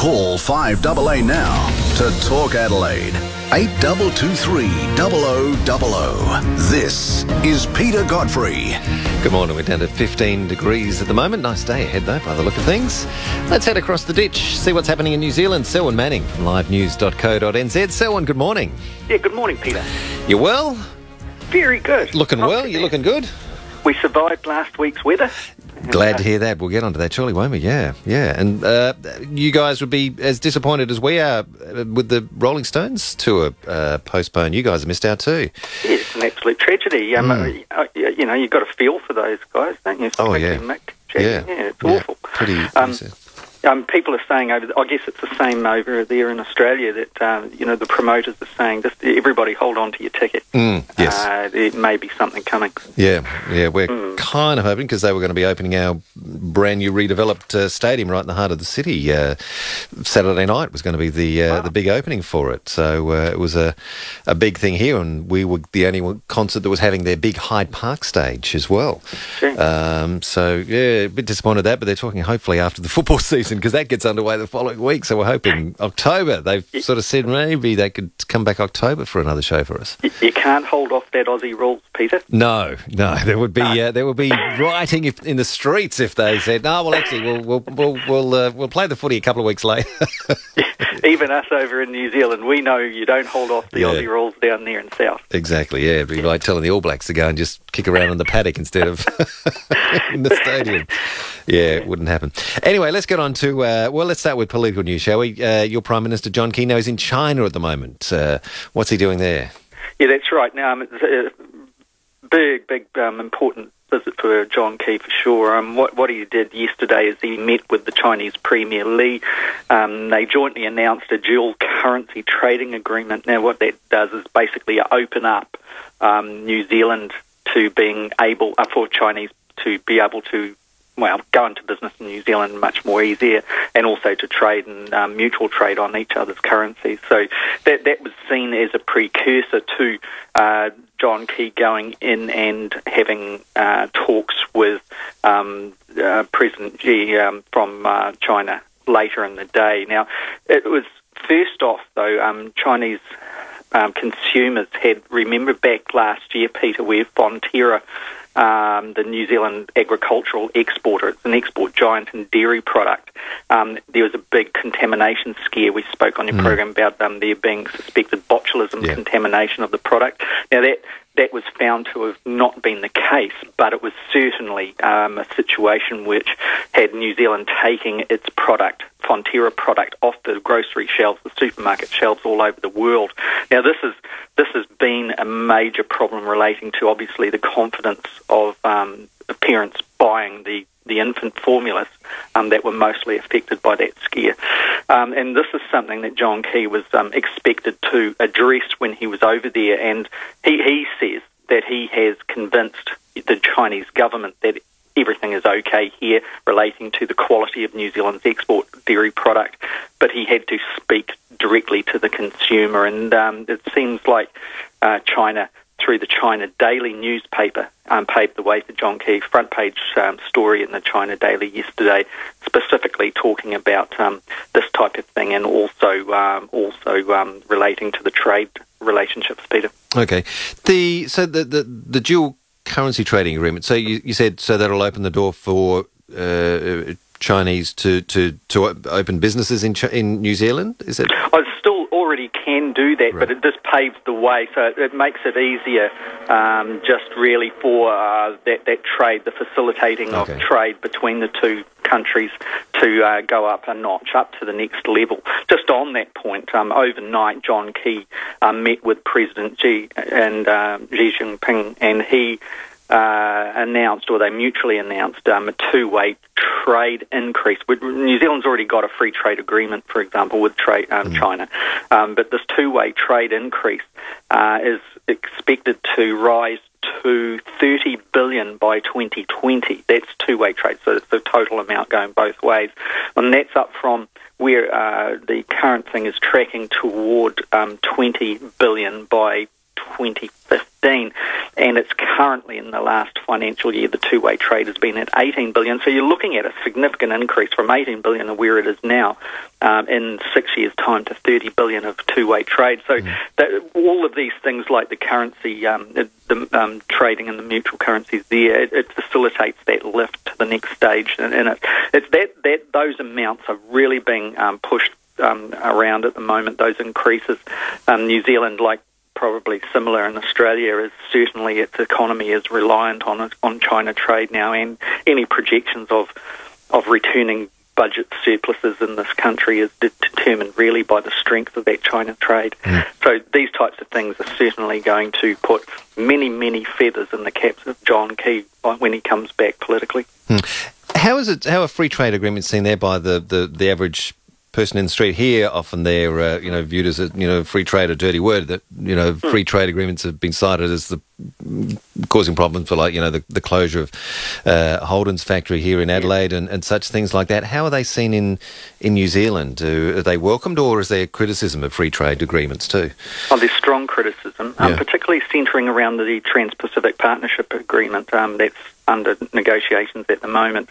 Call 5AA now to Talk Adelaide. 8223 0000. This is Peter Godfrey. Good morning. We're down to 15 degrees at the moment. Nice day ahead, though, by the look of things. Let's head across the ditch, see what's happening in New Zealand. Selwyn Manning from livenews.co.nz. Selwyn, good morning. Yeah, good morning, Peter. You well? Very good. Looking well? You're looking good? We survived last week's weather. Glad to hear that. We'll get onto that shortly, won't we? Yeah. And you guys would be as disappointed as we are with the Rolling Stones tour postponed. You guys have missed out too. Yeah, it's an absolute tragedy. You know, you've got to feel for those guys, don't you? Oh, yeah. Mick Jagger. Yeah, it's awful. Pretty people are saying I guess it's the same over there in Australia, that the promoters are saying just everybody hold on to your ticket. Yes. There may be something coming. Yeah. We're kind of hoping, because they were going to be opening our brand new redeveloped stadium right in the heart of the city. Saturday night was going to be the big opening for it. So it was a big thing here, and we were the only concert that was having their big Hyde Park stage as well. Sure. So yeah, a bit disappointed at that, but they're talking hopefully after the football season, because that gets underway the following week. So we're hoping October. They've sort of said maybe they could come back October for another show for us. You can't hold off that Aussie rules, Peter. No. There would be rioting in the streets if they said no. Well, actually, we'll play the footy a couple of weeks later. Even us over in New Zealand, we know you don't hold off the Aussie rules down there in South. Exactly. Yeah, it'd be like telling the All Blacks to go and just kick around in the paddock instead of in the stadium. Yeah, it wouldn't happen. Anyway, let's get on to, let's start with political news, shall we? Your Prime Minister, John Key, is in China at the moment. What's he doing there? Yeah, that's right. Now, it's a big, important visit for John Key for sure. What he did yesterday is he met with the Chinese Premier Li. They jointly announced a dual currency trading agreement. Now, what that does is basically open up New Zealand to being able, for Chinese to be able to go into business in New Zealand much more easier, and also to trade and mutual trade on each other's currencies. So that was seen as a precursor to John Key going in and having talks with President Xi from China later in the day. Now, it was first off, though, Chinese consumers remember back last year, Peter, where Fonterra, the New Zealand agricultural exporter, it's an export giant in dairy product. There was a big contamination scare. We spoke on your program about there being suspected botulism contamination of the product. Now, that was found to have not been the case, but it was certainly a situation which had New Zealand taking its product, Fonterra product, off the grocery shelves, the supermarket shelves all over the world. Now, this has been a major problem relating to, obviously, the confidence of parents buying the infant formulas that were mostly affected by that scare. And this is something that John Key was expected to address when he was over there, and he says that he has convinced the Chinese government that everything is okay here relating to the quality of New Zealand's export dairy product, but he had to speak directly to the consumer, and it seems like China, through the China Daily newspaper, paved the way for John Key. Front page story in the China Daily yesterday, specifically talking about this type of thing, and also relating to the trade relationships, Peter. Okay. The dual currency trading agreement. So you said that'll open the door for Chinese to open businesses in New Zealand. Is it? I still already can do that, right, but it just paves the way, so it makes it easier, just really for that trade, the facilitating of trade between the two countries to go up a notch, up to the next level. Just on that point, overnight, John Key met with President Xi and Xi Jinping, and he they mutually announced a two-way trade increase. New Zealand's already got a free trade agreement, for example, with China, but this two-way trade increase is expected to rise to 30 billion by 2020. That's two-way trade, so it's the total amount going both ways, and that's up from where the current thing is tracking toward 20 billion by 2015, and it's currently in the last financial year, the two-way trade has been at 18 billion. So you're looking at a significant increase from 18 billion to where it is now in 6 years' time to 30 billion of two-way trade. So all of these things like the currency, the trading in the mutual currencies there, it facilitates that lift to the next stage, and it's that those amounts are really being pushed around at the moment, those increases. New Zealand, like probably similar in Australia, is certainly its economy is reliant on China trade now, and any projections of returning budget surpluses in this country is determined really by the strength of that China trade. So these types of things are certainly going to put many, many feathers in the caps of John Key when he comes back politically. How are free trade agreements seen there by the average person in the street? Here, often they're viewed as free trade, a dirty word. That free trade agreements have been cited as causing problems for the closure of Holden's factory here in Adelaide and such things like that. How are they seen in New Zealand? Are they welcomed, or is there criticism of free trade agreements too? Oh, there's strong criticism, particularly centring around the Trans-Pacific Partnership Agreement that's under negotiations at the moment.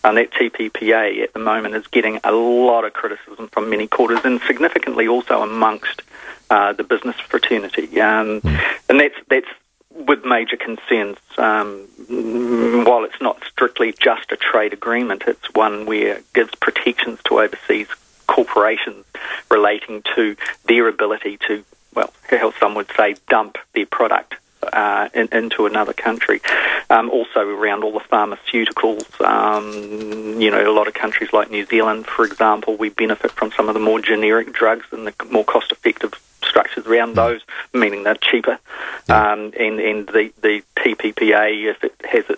That TPPA at the moment is getting a lot of criticism from many quarters, and significantly also amongst the business fraternity. And that's with major concerns. While it's not strictly just a trade agreement, it's one where it gives protections to overseas corporations relating to their ability to, well, how some would say, dump their product into another country. Also around all the pharmaceuticals, a lot of countries like New Zealand, for example, we benefit from some of the more generic drugs and the more cost-effective structures around those, meaning they're cheaper. And the TPPA, if it has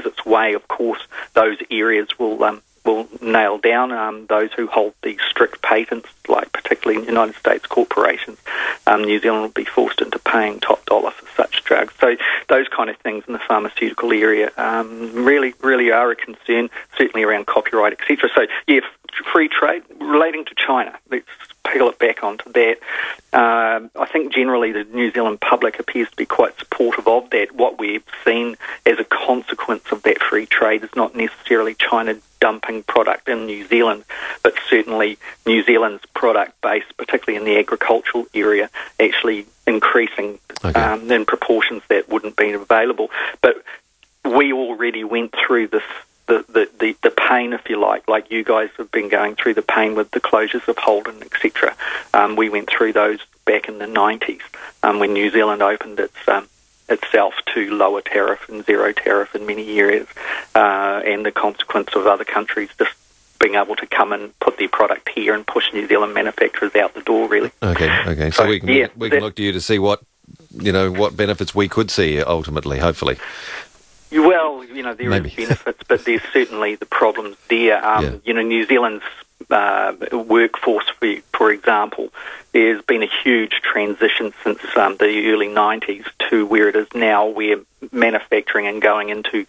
its way, of course, those areas will nail down those who hold the strict patents, like particularly United States corporations. New Zealand will be forced into paying top dollar for such drugs. So those kind of things in the pharmaceutical area really are a concern, certainly around copyright, etc. So, free trade relating to China. Let's peel it back onto that. I think generally the New Zealand public appears to be quite supportive of that. What we've seen as a consequence of that free trade is not necessarily China dumping product in New Zealand, but certainly New Zealand's product base, particularly in the agricultural area, actually increasing in proportions that wouldn't be available. But we already went through this the pain, if you like you guys have been going through the pain with the closures of Holden, etc. We went through those back in the 90s when New Zealand opened itself to lower tariff and zero tariff in many areas, and the consequence of other countries just being able to come and put their product here and push New Zealand manufacturers out the door, really. Okay. So we can look to you to see what benefits we could see ultimately, hopefully. Well, there is benefits, but there's certainly the problems there. New Zealand's workforce, for example, there's been a huge transition since the early 90s to where it is now, where manufacturing and going into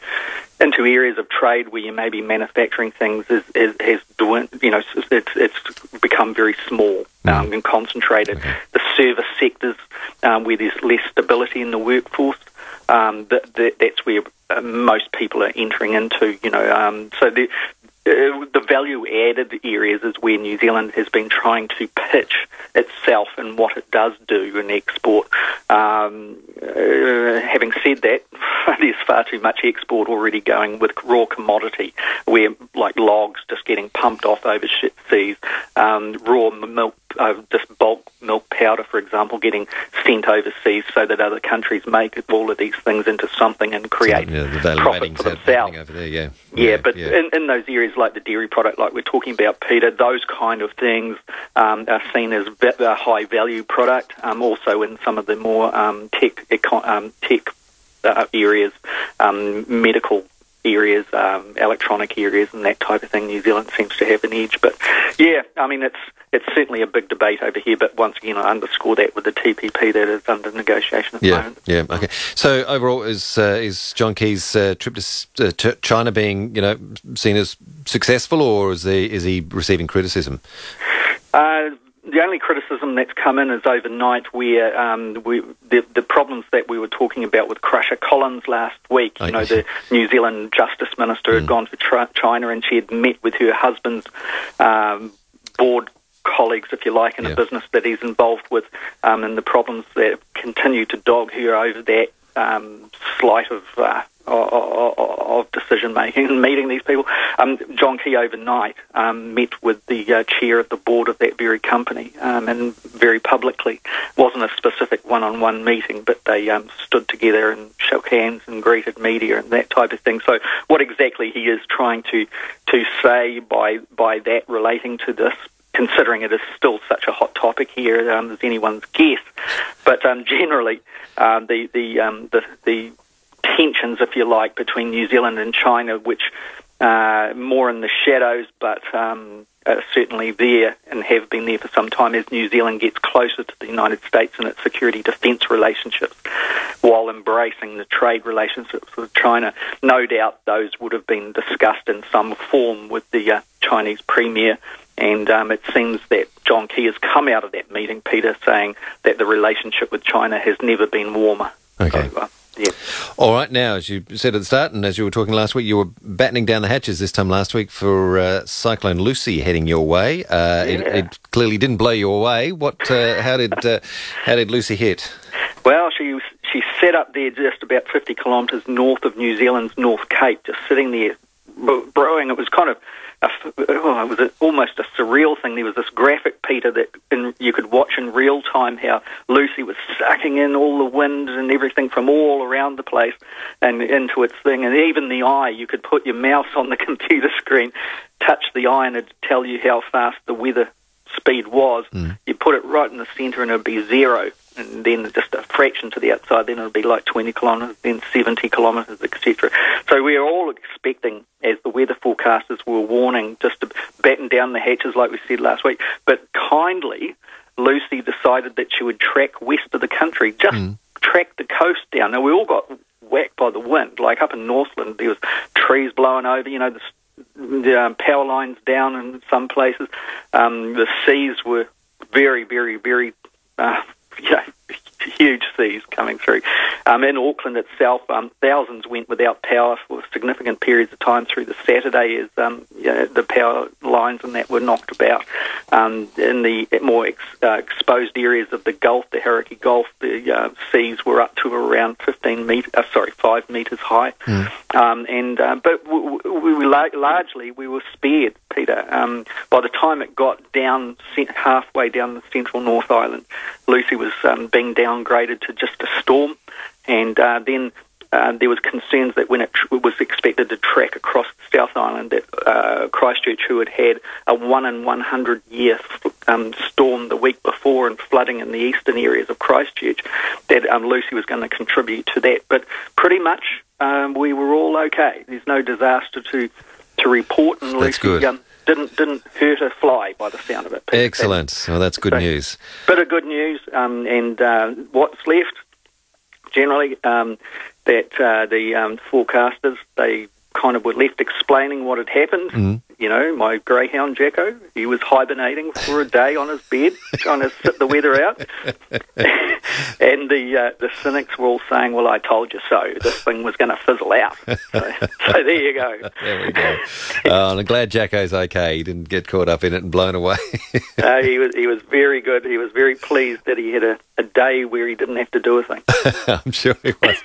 areas of trade where you may be manufacturing things it's become very small and concentrated. The service sectors, where there's less stability in the workforce, that's where most people are entering into. So the value-added areas is where New Zealand has been trying to pitch itself and what it does do in export. Having said that, there's far too much export already going with raw commodity, where like logs just getting pumped off over seas, raw milk, just bulk milk powder, for example, getting sent overseas so that other countries make all of these things into something and create profit for themselves. Over there, but in those areas like the dairy product, like we're talking about, Peter, those kind of things are seen as a high-value product. Also in some of the more tech areas, medical areas, electronic areas and that type of thing, New Zealand seems to have an edge. But it's certainly a big debate over here, but once again I underscore that with the TPP that is under negotiation at the moment. Okay. So overall, is John Key's trip to China being seen as successful, or is he receiving criticism? the only criticism that's come in is overnight, where the problems that we were talking about with Crusher Collins last week. You know, the New Zealand Justice Minister had gone to China, and she had met with her husband's board colleagues, if you like, in a business that he's involved with, and the problems that continue to dog her over that slight of decision making and meeting these people. John Key overnight met with the chair of the board of that very company, and very publicly. Wasn't a specific one-on-one meeting, but they stood together and shook hands and greeted media and that type of thing. So what exactly he is trying to say by that relating to this, considering it is still such a hot topic here, is anyone's guess. But generally, the tensions, if you like, between New Zealand and China, which more in the shadows, but certainly there and have been there for some time as New Zealand gets closer to the United States in its security defence relationships, while embracing the trade relationships with China. No doubt those would have been discussed in some form with the Chinese Premier. And it seems that John Key has come out of that meeting, Peter, saying that the relationship with China has never been warmer. Okay. So, yeah. All right. Now, as you said at the start, and as you were talking last week, you were battening down the hatches this time last week for Cyclone Lucy heading your way. It clearly didn't blow you away. How did Lucy hit? Well, she set up there just about 50 kilometres north of New Zealand's North Cape, just sitting there brewing. It was kind of it was almost a surreal thing. There was this graphic, Peter, that you could watch in real time how Lucy was sucking in all the wind and everything from all around the place and into its thing. And even the eye, you could put your mouse on the computer screen, touch the eye, and it'd tell you how fast the weather speed was. You put it right in the centre and it'd be 0. And then just a fraction to the outside, then it would be like 20 kilometres, then 70 kilometres, etc. So we are all expecting, as the weather forecasters were warning, just to batten down the hatches like we said last week. But kindly, Lucy decided that she would track west of the country, just track the coast down. Now, we all got whacked by the wind. Like up in Northland, there was trees blowing over, the power lines down in some places. The seas were very, very, very... huge seas coming through. In Auckland itself, thousands went without power for significant periods of time through the Saturday as the power lines and that were knocked about. In the more exposed areas of the Gulf, the Hauraki Gulf, the seas were up to around 5 metres high. But largely we were spared, Peter. By the time it got down halfway down the central North Island, Lucy was being downgraded to just a storm, and then there was concerns that when it was expected to track across the South Island, that Christchurch, who had had a 1 in 100 year storm the week before and flooding in the eastern areas of Christchurch, that Lucy was going to contribute to that. But pretty much we were all okay. There's no disaster to report, and That's Lucy good. Didn't hurt a fly by the sound of it. Excellent. Well, that's good news. Bit of good news, and what's left, generally, that the forecasters, they kind of were left explaining what had happened. My greyhound Jacko, he was hibernating for a day on his bed, trying to sit the weather out. And the cynics were all saying, well, I told you so. This thing was going to fizzle out. So there you go. There we go. And I'm glad Jacko's okay. He didn't get caught up in it and blown away. He was very good. He was very pleased that he had a day where he didn't have to do a thing. I'm sure he was.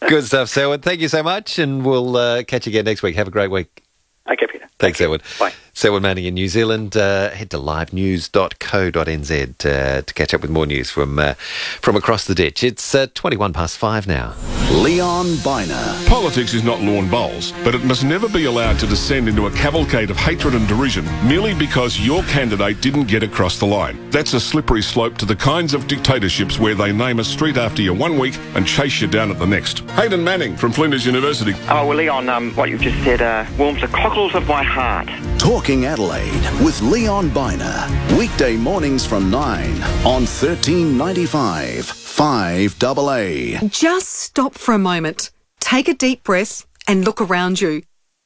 Good stuff, Selwyn. Thank you so much, and we'll catch you again next week. Have a great week. Okay, Peter. Thanks, Selwyn. Bye. Selwyn Manning in New Zealand. Head to livenews.co.nz to catch up with more news from across the ditch. It's 5:21 now. Leon Biner. Politics is not lawn bowls, but it must never be allowed to descend into a cavalcade of hatred and derision merely because your candidate didn't get across the line. That's a slippery slope to the kinds of dictatorships where they name a street after you one week and chase you down at the next. Hayden Manning from Flinders University. Oh, well, Leon, what you've just said warms the cockles of my heart. Talking Adelaide with Leon Biner. Weekday mornings from 9 on 1395 5AA. Just stop for a moment. Take a deep breath and look around you.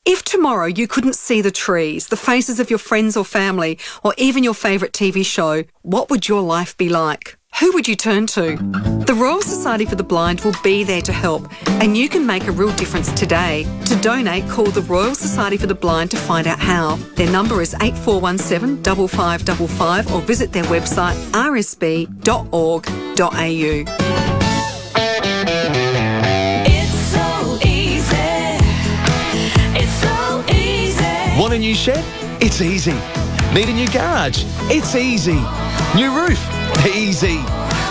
If tomorrow you couldn't see the trees, the faces of your friends or family, or even your favourite TV show, what would your life be like? Who would you turn to? The Royal Society for the Blind will be there to help, and you can make a real difference today. To donate, call the Royal Society for the Blind to find out how. Their number is 8417 5555 or visit their website rsb.org.au. Want a new shed? It's easy. Need a new garage? It's easy. New roof? Easy.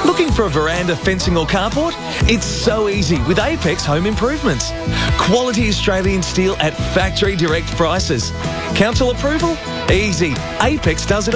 Looking for a veranda, fencing or carport? It's so easy with Apex Home Improvements. Quality Australian steel at factory direct prices. Council approval? Easy. Apex does it all.